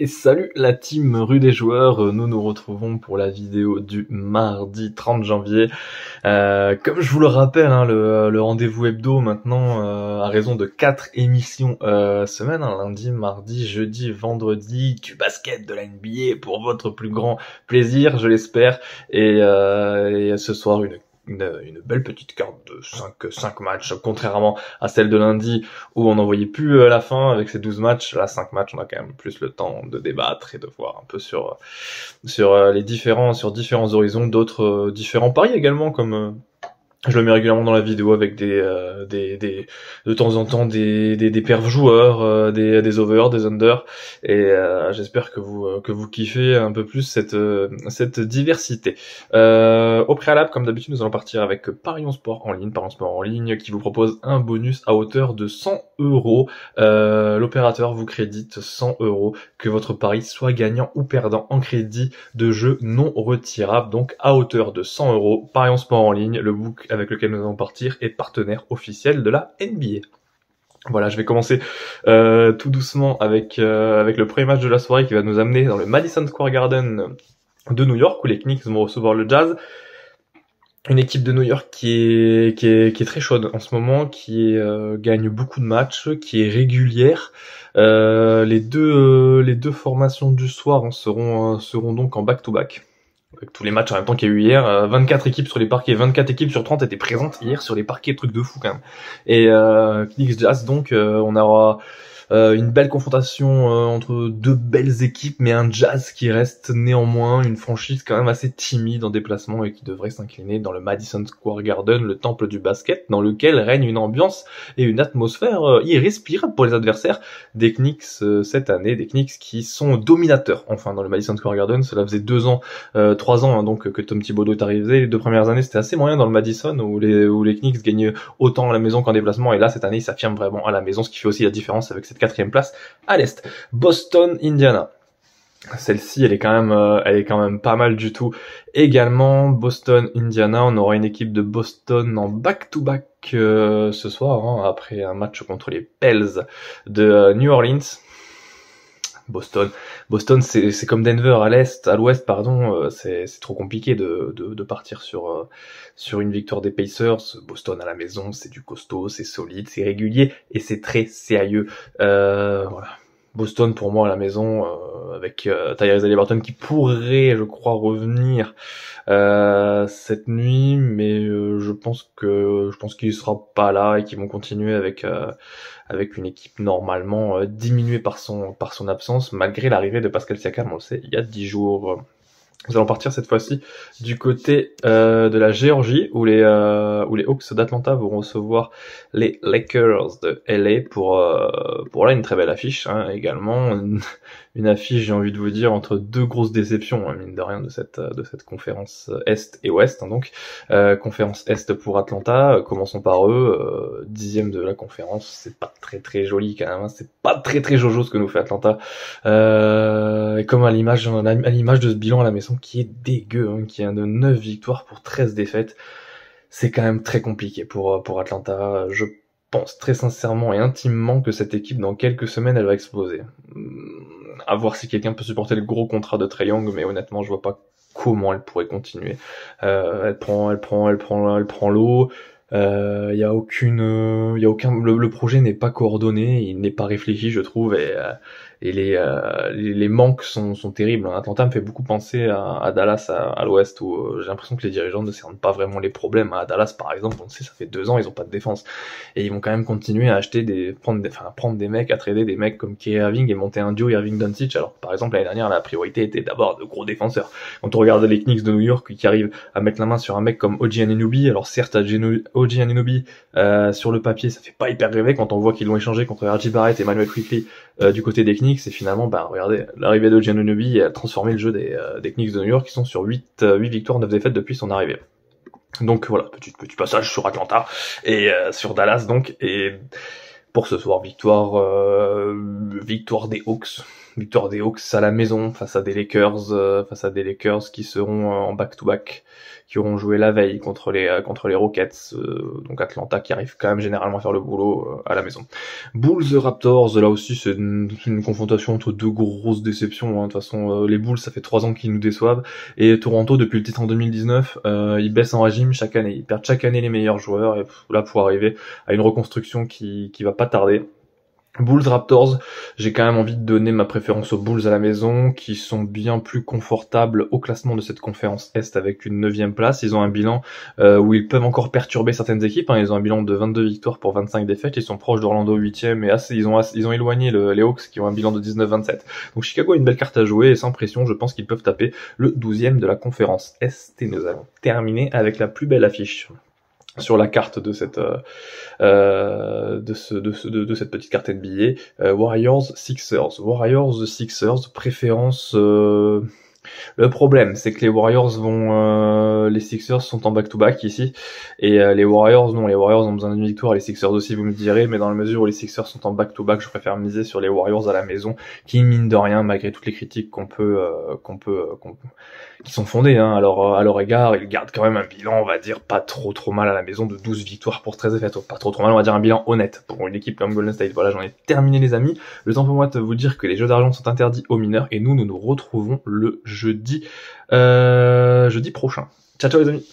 Et salut la team rue des joueurs, nous nous retrouvons pour la vidéo du mardi 30 janvier. Comme je vous le rappelle, hein, le rendez-vous hebdo maintenant à raison de 4 émissions semaine, hein, lundi, mardi, jeudi, vendredi, du basket, de la NBA pour votre plus grand plaisir, je l'espère. Et ce soir, une belle petite carte de 5 matchs, contrairement à celle de lundi où on n'en voyait plus à la fin avec ces 12 matchs. Là, 5 matchs, on a quand même plus le temps de débattre et de voir un peu sur différents horizons, d'autres différents paris également, comme je le mets régulièrement dans la vidéo avec de temps en temps des perfs joueurs, des overs, des unders, et j'espère que vous kiffez un peu plus cette diversité. Au préalable, comme d'habitude, nous allons partir avec Parions Sport en ligne, qui vous propose un bonus à hauteur de 100 €. L'opérateur vous crédite 100 €, que votre pari soit gagnant ou perdant en crédit de jeu non retirable, donc à hauteur de 100 €. Parions Sport en ligne, le book avec lequel nous allons partir, est partenaire officiel de la NBA. Voilà, je vais commencer tout doucement avec le premier match de la soirée qui va nous amener dans le Madison Square Garden de New York, où les Knicks vont recevoir le Jazz. Une équipe de New York qui est très chaude en ce moment, qui gagne beaucoup de matchs, qui est régulière. Les deux formations du soir seront donc en back-to-back. Avec tous les matchs en même temps qu'il y a eu hier, 24 équipes sur les parquets, 24 équipes sur 30 étaient présentes hier sur les parquets, truc de fou quand même. Et Knicks Jazz, donc on aura une belle confrontation entre deux belles équipes, mais un Jazz qui reste néanmoins une franchise quand même assez timide en déplacement et qui devrait s'incliner dans le Madison Square Garden, le temple du basket, dans lequel règne une ambiance et une atmosphère irrespirable pour les adversaires des Knicks cette année, des Knicks qui sont dominateurs enfin dans le Madison Square Garden. Cela faisait 3 ans hein, donc que Tom Thibodeau est arrivé. Les 2 premières années c'était assez moyen dans le Madison, où les Knicks gagnaient autant à la maison qu'en déplacement, et là cette année ils s'affirment vraiment à la maison, ce qui fait aussi la différence avec cette 4e place à l'Est. Boston, Indiana. Celle-ci, elle est quand même pas mal du tout. Également, Boston, Indiana, on aura une équipe de Boston en back-to-back ce soir, hein, après un match contre les Pels de New Orleans. Boston, c'est comme Denver à l'ouest, pardon. C'est trop compliqué de partir sur une victoire des Pacers. Boston à la maison, c'est du costaud, c'est solide, c'est régulier et c'est très sérieux. Voilà. Boston pour moi à la maison, avec Tyrese Haliburton qui pourrait, je crois, revenir cette nuit, mais je pense qu'il sera pas là et qu'ils vont continuer avec une équipe normalement diminuée par son absence, malgré l'arrivée de Pascal Siakam, on le sait, il y a 10 jours. Nous allons partir cette fois-ci du côté de la Géorgie, où les Hawks d'Atlanta vont recevoir les Lakers de LA pour là une très belle affiche, hein, également une affiche, j'ai envie de vous dire, entre deux grosses déceptions, hein, mine de rien, de cette conférence Est et Ouest, hein, donc conférence Est pour Atlanta, commençons par eux, 10e de la conférence. C'est pas très très joli quand même, hein, c'est pas très très jojo ce que nous fait Atlanta, et comme à l'image de ce bilan à la maison qui est dégueu, hein, qui est de 9 victoires pour 13 défaites, c'est quand même très compliqué pour Atlanta. Je pense très sincèrement et intimement que cette équipe, dans quelques semaines, elle va exploser. À voir si quelqu'un peut supporter le gros contrat de Trae Young, mais honnêtement, je vois pas comment elle pourrait continuer. Elle prend l'eau. Il y a aucun, le projet n'est pas coordonné, il n'est pas réfléchi, je trouve, et les manques sont terribles. Atlanta me fait beaucoup penser à Dallas à l'ouest, où j'ai l'impression que les dirigeants ne cernent pas vraiment les problèmes. À Dallas par exemple, on sait, ça fait 2 ans ils ont pas de défense, et ils vont quand même continuer à prendre des mecs, à trader des mecs comme Kyrie Irving et monter un duo Irving Doncic, alors que par exemple l'année dernière la priorité était d'abord de gros défenseurs. Quand on regarde les Knicks de New York qui arrivent à mettre la main sur un mec comme OG Anunoby, alors certes OG Anunoby sur le papier ça fait pas hyper rêver quand on voit qu'ils l'ont échangé contre RJ Barrett et Emmanuel Quickley du côté des Knicks, et finalement regardez, l'arrivée de OG Anunoby a transformé le jeu des Knicks de New York, qui sont sur 8 victoires, 9 défaites depuis son arrivée. Donc voilà, petit passage sur Atlanta et sur Dallas donc, et pour ce soir victoire des Hawks. victoire des Hawks à la maison face à des Lakers qui seront en back-to-back, qui auront joué la veille contre les Rockets, donc Atlanta qui arrive quand même généralement à faire le boulot à la maison. Bulls Raptors, là aussi c'est une confrontation entre deux grosses déceptions, hein. De toute façon les Bulls ça fait 3 ans qu'ils nous déçoivent, et Toronto depuis le titre en 2019 ils baissent en régime chaque année, ils perdent chaque année les meilleurs joueurs, et là pour arriver à une reconstruction qui va pas tarder. Bulls Raptors, j'ai quand même envie de donner ma préférence aux Bulls à la maison, qui sont bien plus confortables au classement de cette conférence Est avec une 9e place. Ils ont un bilan où ils peuvent encore perturber certaines équipes, hein. Ils ont un bilan de 22 victoires pour 25 défaites, ils sont proches d'Orlando 8e, et ils ont éloigné les Hawks qui ont un bilan de 19-27. Donc Chicago a une belle carte à jouer, et sans pression, je pense qu'ils peuvent taper le 12e de la conférence Est, et nous allons terminer avec la plus belle affiche sur la carte de cette cette petite carte NBA, Warriors Sixers. Préférence. Le problème, c'est que les Warriors les Sixers sont en back-to-back ici, et les Warriors ont besoin d'une victoire, les Sixers aussi, vous me direz, mais dans la mesure où les Sixers sont en back-to-back, je préfère miser sur les Warriors à la maison, qui mine de rien, malgré toutes les critiques qui sont fondées, hein, à leur égard, ils gardent quand même un bilan, on va dire, pas trop mal à la maison, de 12 victoires pour 13 défaites, pas trop mal, on va dire un bilan honnête pour une équipe comme Golden State. Voilà, j'en ai terminé les amis, le temps pour moi de vous dire que les jeux d'argent sont interdits aux mineurs, et nous nous retrouvons le jeudi prochain. Ciao les amis.